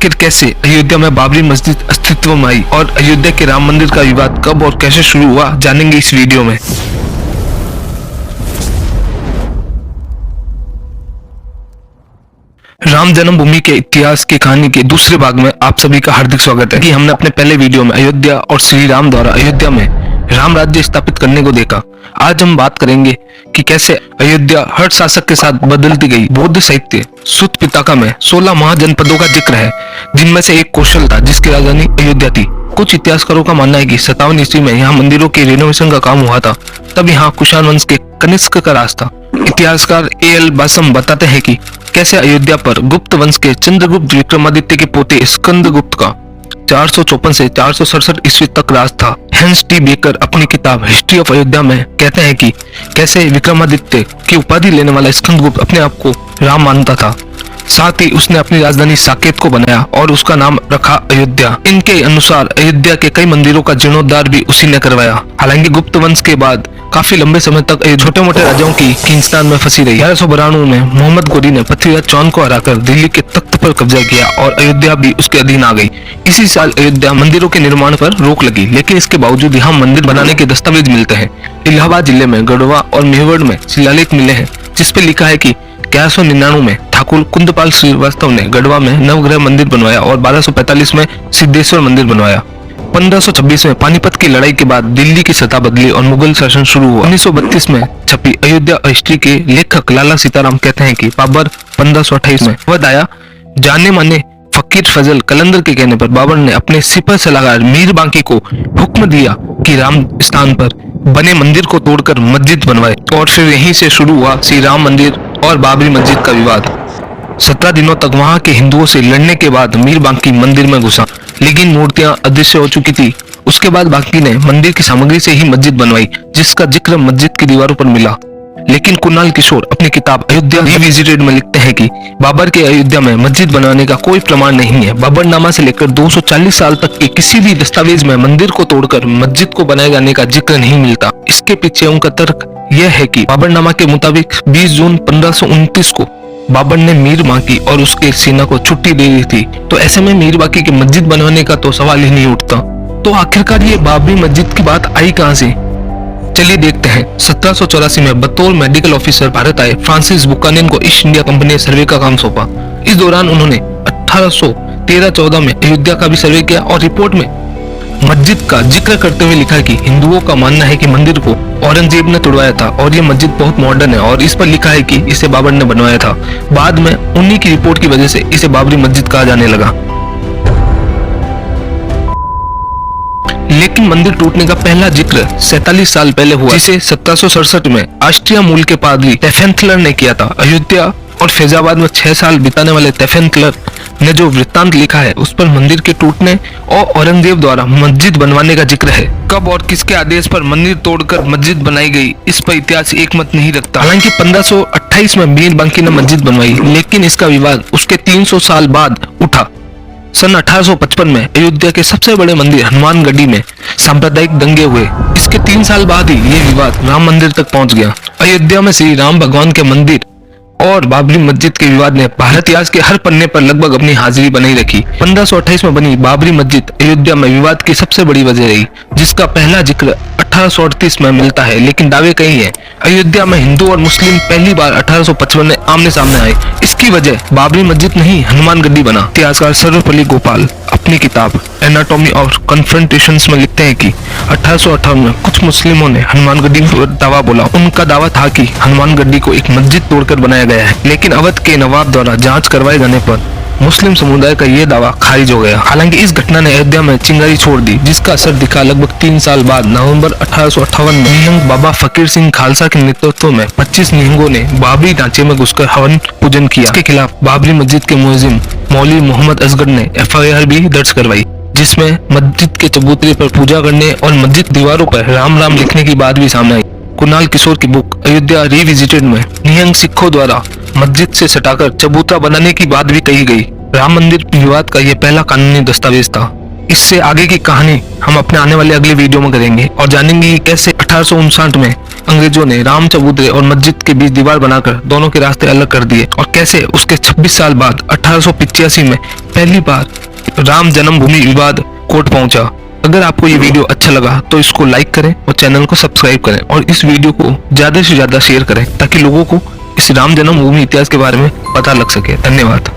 आखिर कैसे अयोध्या में बाबरी मस्जिद अस्तित्व में आई और अयोध्या के राम मंदिर का विवाद कब और कैसे शुरू हुआ, जानेंगे इस वीडियो में। राम जन्मभूमि के इतिहास की कहानी के दूसरे भाग में आप सभी का हार्दिक स्वागत है। कि हमने अपने पहले वीडियो में अयोध्या और श्री राम द्वारा अयोध्या में राम राज्य स्थापित करने को देखा। आज हम बात करेंगे कि कैसे अयोध्या हर शासक के साथ बदलती गई। बौद्ध साहित्य सुत पिताका में 16 महाजनपदों का जिक्र है, जिनमें से एक कौशल था जिसकी राजधानी अयोध्या थी। कुछ इतिहासकारों का मानना है कि 57 ईस्वी में यहाँ मंदिरों के रिनोवेशन का काम हुआ था, तब यहाँ कुषाण वंश के कनिष्क का राज था। इतिहासकार A.L. बासम बताते हैं कि कैसे अयोध्या पर गुप्त वंश के चंद्रगुप्त विक्रमादित्य के पोते स्कंदगुप्त का 454 से 467 ईस्वी तक राज था। हेंस टी बेकर अपनी किताब हिस्ट्री ऑफ अयोध्या में कहते हैं कि कैसे विक्रमादित्य की उपाधि लेने वाला स्कंदगुप्त अपने आप को राम मानता था। साथ ही उसने अपनी राजधानी साकेत को बनाया और उसका नाम रखा अयोध्या। इनके अनुसार अयोध्या के कई मंदिरों का जीर्णोद्धार भी उसी ने करवाया। हालांकि गुप्त वंश के बाद काफी लंबे समय तक छोटे मोटे राजाओं की हिंदुस्तान में फंसी रही। 1192 में मोहम्मद गोरी ने पृथ्वीराज चौहान को हराकर दिल्ली के तख्त पर कब्जा किया और अयोध्या भी उसके अधीन आ गई। इसी साल अयोध्या मंदिरों के निर्माण पर रोक लगी, लेकिन इसके बावजूद यहाँ मंदिर बनाने के दस्तावेज मिलते हैं। इलाहाबाद जिले में गढ़वा और मेवाड़ में शिलालेख मिले हैं, जिसपे लिखा है कि 1199 में ठाकुर कुंदपाल श्रीवास्तव ने गढ़वा में नवग्रह मंदिर बनवाया और 1245 में सिद्धेश्वर मंदिर बनवाया। 1526 में पानीपत की लड़ाई के बाद दिल्ली की सत्ता बदली और मुगल शासन शुरू हुआ। 1932 में छपी अयोध्या हिस्ट्री के लेखक लाला सीताराम कहते हैं कि बाबर 1528 में अवध आया। जाने माने फकीर फजल कलंदर के कहने पर बाबर ने अपने सिपह सलाहकार मीर बांकी को हुक्म दिया कि राम स्थान पर बने मंदिर को तोड़कर मस्जिद बनवाए, और फिर यहीं से शुरू हुआ श्री राम मंदिर और बाबरी मस्जिद का विवाद। 17 दिनों तक वहां के हिंदुओं से लड़ने के बाद मीर बांकी मंदिर में घुसा, लेकिन मूर्तियां अदृश्य हो चुकी थी। उसके बाद बांकी ने मंदिर की सामग्री से ही मस्जिद बनवाई, जिसका जिक्र मस्जिद की दीवारों पर मिला। लेकिन कुणाल किशोर अपनी किताब अयोध्या रिविजिटेड में लिखते हैं कि बाबर के अयोध्या में मस्जिद बनाने का कोई प्रमाण नहीं है। बाबरनामा से लेकर 240 साल तक के किसी भी दस्तावेज में मंदिर को तोड़कर मस्जिद को बनाए जाने का जिक्र नहीं मिलता। इसके पीछे उनका तर्क यह है कि बाबरनामा के मुताबिक 20 जून 1529 को बाबर ने मीर बांकी और उसके सेना को छुट्टी दे दी थी, तो ऐसे में मीर बांकी की मस्जिद बनवाने का तो सवाल ही नहीं उठता। तो आखिरकार ये बाबरी मस्जिद की बात आई कहां से? चलिए देखते हैं। 1784 में बतौर मेडिकल ऑफिसर भारत आए फ्रांसिस बुकानन को ईस्ट इंडिया कंपनी ने सर्वे का काम सौंपा। इस दौरान उन्होंने 1813-14 में अयोध्या का भी सर्वे किया और रिपोर्ट में मस्जिद का जिक्र करते हुए लिखा कि हिंदुओं का मानना है कि मंदिर को औरंगजेब ने तोड़वाया था और ये मस्जिद बहुत मॉडर्न है, और इस पर लिखा है कि इसे बाबर ने बनवाया था। बाद में उन्हीं की रिपोर्ट की वजह से इसे बाबरी मस्जिद कहा जाने लगा। लेकिन मंदिर टूटने का पहला जिक्र 47 साल पहले हुआ, जिसे 1767 में ऑस्ट्रिया मूल के पादरी तेफेंथलर ने किया था। अयोध्या और फैजाबाद में 6 साल बिताने वाले तेफेंथलर ने जो वृत्तांत लिखा है, उस पर मंदिर के टूटने और औरंगजेब द्वारा मस्जिद बनवाने का जिक्र है। कब और किसके आदेश पर मंदिर तोड़कर मस्जिद बनाई गई, इस पर इतिहास एक मत नहीं रखता। हालांकि 1528 में मीर बांकी ने मस्जिद बनवाई, लेकिन इसका विवाद उसके 300 साल बाद उठा। सन 1855 में अयोध्या के सबसे बड़े मंदिर हनुमानगढ़ी में सांप्रदायिक दंगे हुए। इसके 3 साल बाद ही ये विवाद राम मंदिर तक पहुंच गया। अयोध्या में श्री राम भगवान के मंदिर और बाबरी मस्जिद के विवाद ने भारत इतिहास के हर पन्ने पर लगभग अपनी हाजिरी बनाई रखी। 1528 में बनी बाबरी मस्जिद अयोध्या में विवाद की सबसे बड़ी वजह रही, जिसका पहला जिक्र 1838 में मिलता है, लेकिन दावे कई हैं। अयोध्या में हिंदू और मुस्लिम पहली बार 1855 में आमने सामने आए। इसकी वजह बाबरी मस्जिद नहीं, हनुमानगढ़ी बना। इतिहासकार सर्वपल्ली गोपाल अपनी किताब एनाटॉमी ऑफ कन्फ्रंटेशंस में लिखते हैं कि 1858 में कुछ मुस्लिमों ने हनुमानगढ़ी पर दावा बोला। उनका दावा था कि हनुमानगढ़ी को एक मस्जिद तोड़कर बनाया गया है, लेकिन अवध के नवाब द्वारा जांच करवाए जाने पर मुस्लिम समुदाय का यह दावा खारिज हो गया। हालांकि इस घटना ने अयोध्या में चिंगारी छोड़ दी, जिसका असर दिखा लगभग 3 साल बाद नवंबर 1858 में निहंग बाबा फकीर सिंह खालसा के नेतृत्व में 25 निहंगों ने बाबरी ढांचे में घुसकर हवन पूजन किया। इसके खिलाफ बाबरी मस्जिद के मुअज्जिम मौलवी मोहम्मद असगर ने FIR भी दर्ज करवाई, जिसमें मस्जिद के चबूतरे पर पूजा करने और मस्जिद दीवारों पर राम राम लिखने की बात भी सामने आई। कुणाल किशोर की बुक अयोध्या रिविजिटेड में निहंग सिखों द्वारा मस्जिद से सटाकर चबूतरा बनाने की बात भी कही गई। राम मंदिर विवाद का यह पहला कानूनी दस्तावेज था। इससे आगे की कहानी हम अपने आने वाले अगले वीडियो में करेंगे और जानेंगे कि कैसे 1859 में अंग्रेजों ने राम चबूतरे और मस्जिद के बीच दीवार बनाकर दोनों के रास्ते अलग कर दिए और कैसे उसके 26 साल बाद 1885 में पहली बार राम जन्मभूमि विवाद कोर्ट पहुंचा। अगर आपको ये वीडियो अच्छा लगा तो इसको लाइक करें और चैनल को सब्सक्राइब करें और इस वीडियो को ज्यादा से ज्यादा शेयर करें ताकि लोगों को इस राम जन्मभूमि इतिहास के बारे में पता लग सके। धन्यवाद।